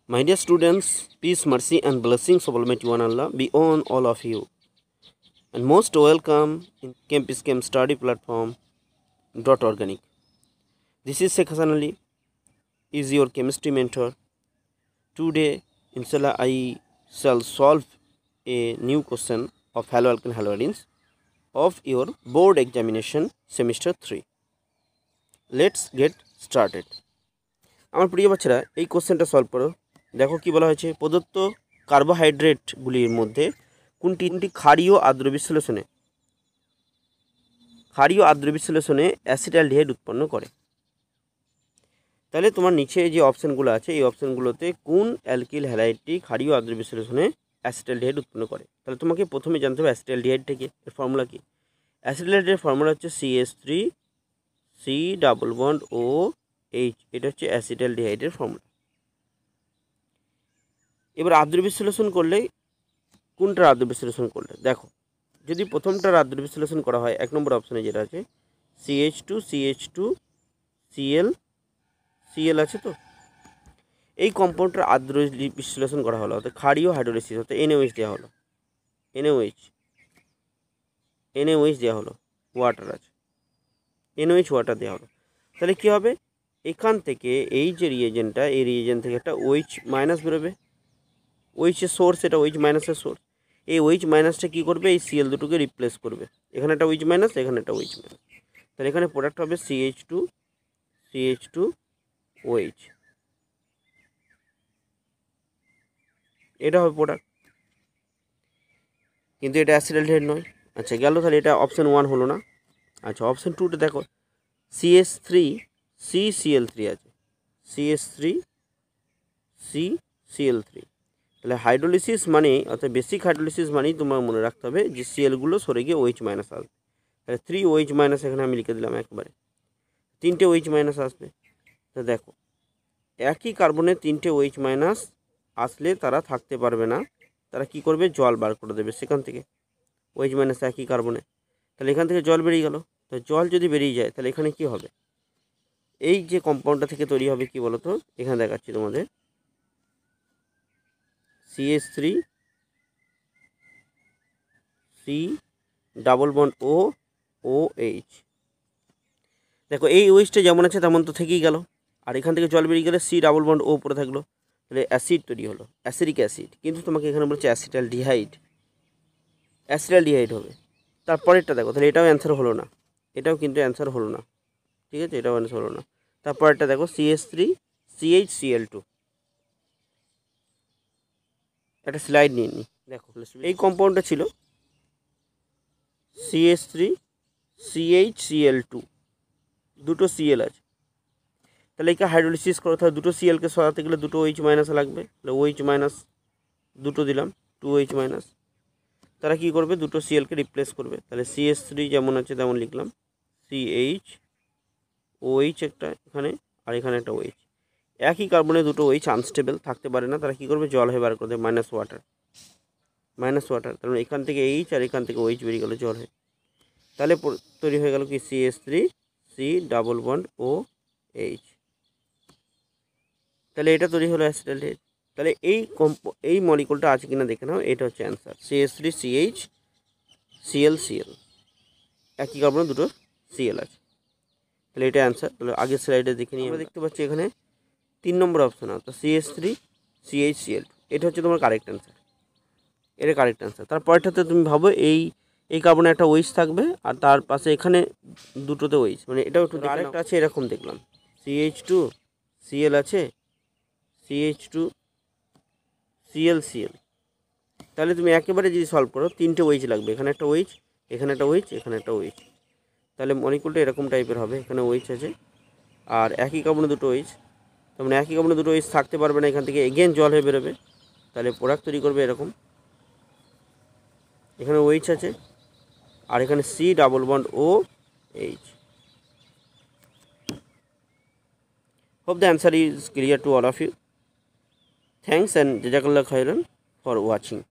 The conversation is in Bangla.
My dear students, peace, mercy, and blessings of Almighty One Allah be on all of you. And most welcome in Campus Camp Study Platform .organic. This is Sheikh Hassan Ali, is your chemistry mentor. Today, inshallah, I shall solve a new question of haloalkane haloarenes of your board examination semester 3. Let's get started. আমার প্রিয় বাচ্চারা এই কোশ্চেনটা সলভ করো। দেখো কি বলা হয়েছে, প্রদত্ত কার্বোহাইড্রেটগুলির মধ্যে কোনটি ক্ষারীয় আর্দ্র বিশ্লেষণে অ্যাসিটালডিহাইড উৎপন্ন করে। তাহলে তোমার নিচে যে অপশানগুলো আছে এই অপশানগুলোতে কোন অ্যালকিল হ্যালাইডটি ক্ষারীয় আর্দ্র বিশ্লেষণে অ্যাসিটালডিহাইড উৎপন্ন করে। তাহলে তোমাকে প্রথমে জানতে হবে অ্যাসিটালডিহাইডটা কি, এর ফর্মুলা কি। অ্যাসিটালডিহাইডের ফর্মুলা হচ্ছে CH3 C++OH, এটা হচ্ছে অ্যাসিটালডিহাইডের ফর্মুলা। এবার আর্দ্র বিশ্লেষণ করলে কোনটার আর্দ্র বিশ্লেষণ করলে, দেখো যদি প্রথমটার আর্দ্র বিশ্লেষণ করা হয়, 1 নম্বর অপশানে যেটা আছে CH2 Cl আছে, তো এই কম্পাউন্ডটার আর্দ্র বিশ্লেষণ করা হলো, অর্থাৎ ক্ষারীয় হাইড্রোলাইসিস, অর্থাৎ NaOH দেওয়া হলো, NaOH দেওয়া হলো, ওয়াটার আছে, NaOH ওয়াটার দেওয়া হলো। তাহলে কী হবে, এখান থেকে এই যে রিয়েজেন্টটা, এই রিয়েজেন্ট থেকে একটা OH- বেরোবে। OH-এর সোর্স, এটা OH- সোর্স। এই OH- কী করবে, এই Cl দুটোকে রিপ্লেস করবে। এখানে একটা OH-, এখানে একটা OH-। তাহলে এখানে প্রোডাক্ট হবে CH2OH, এটা হবে প্রোডাক্ট, কিন্তু এটা অ্যাসিটালডিহাইড নয়। আচ্ছা গেল, তাহলে এটা অপশান 1 হলো না। আচ্ছা অপশান 2তে দেখো CH3CCl3 আছে, CH3CCl3। তাহলে হাইড্রোলিসিস মানে, অর্থাৎ বেসিক হাইড্রোলিসিস মানেই তোমার মনে রাখতে হবে যে সিএলগুলো সরে গিয়ে OH- আসবে। তাহলে 3 OH- এখানে আমি লিখে দিলাম, একবারে 3টে OH- আসবে। তো দেখো একই কার্বনে 3টে OH- আসলে তারা থাকতে পারবে না, তারা কি করবে, জল বার করে দেবে সেখান থেকে, OH- একই কার্বনে। তাহলে এখান থেকে জল বেরিয়ে গেল। তো জল যদি বেরিয়ে যায় তাহলে এখানে কি হবে, এই যে কম্পাউন্ডটা থেকে তৈরি হবে কি বলতো, এখানে দেখাচ্ছি তোমাদের CH3 C++OOH। দেখো এই OH-টা যেমন আছে তেমন তো থেকেই গেল, আর এখান থেকে জল বেরিয়ে গেলে C++O পড়ে থাকলো, তাহলে অ্যাসিড তৈরি হলো, অ্যাসিডিক অ্যাসিড। কিন্তু তোমাকে এখানে বলছে অ্যাসিটালডিহাইড হবে। তারপরেরটা দেখো, তাহলে এটাও অ্যান্সার হলো না, এটাও কিন্তু অ্যান্সার হলো না, ঠিক আছে, এটাও অ্যান্সার হলো না। তারপরেরটা দেখো CH3CHCl2, একটা স্লাইড নিয়ে নিই। দেখো এই কম্পাউন্ডটা ছিল CH3CHCl2, দুটো Cl আছে। তাহলে একে হাইড্রোলিসিস করতে হয়, দুটো Clকে সরাতে গেলে দুটো OH- লাগবে, তাহলে OH- দুটো দিলাম, 2 OH-। তারা কী করবে, দুটো Clকে রিপ্লেস করবে। তাহলে CH3 যেমন আছে তেমন লিখলাম, OH একটা এখানে, আর এখানে একটা OH। একই কার্বনে দুটো OH আনস্টেবল থাকতে পারে না, তারা কী করবে, জল হয়ে বার করে দেবে, ওয়াটার। তাহলে এখান থেকে H আর এখান থেকে OH বেরিয়ে গেল, জল হয়ে। তাহলে তৈরি হয়ে গেল কি CH3C++OH। তাহলে এটা তৈরি হলো অ্যাসিটালডিহাইড। তাহলে এই মলিকুলটা আছে কিনা দেখে নাও, এটা হচ্ছে অ্যান্সার, CH3CHCl, একই কার্বনে দুটো Cl আছে, তাহলে এটা অ্যান্সার। তাহলে আগের স্লাইডে দেখে নিই, আমরা দেখতে পাচ্ছি এখানে 3 নম্বর অপশান, অর্থাৎ CH3CHCl, এটা হচ্ছে তোমার কারেক্ট অ্যান্সার, এটা কারেক্ট অ্যান্সার। তারপরটাতে তুমি ভাবো এই কার্বনে একটা OH থাকবে, আর তার পাশে এখানে দুটোতে OH, মানে এটাও একটু আরেকটা আছে এরকম দেখলাম, CH2Cl আছে, CH2ClCl। তাহলে তুমি একেবারে যদি সলভ করো 3টে OH লাগবে, এখানে একটা OH, এখানে একটা OH, এখানে একটা OH। তাহলে মলিকুলটা এরকম টাইপের হবে, এখানে OH আছে আর একই কার্বনে দুটো OH, তার মানে একই কার্বনে দুটো OH থাকতে পারবে না, এখান থেকে এগেন জল হয়ে বেরোবে, তাহলে প্রোডাক্ট তৈরি করবে এরকম, এখানে OH আছে আর এখানে C++OH। Hope the answer is clear to all of you. Thanks and jazakallah khairan for watching.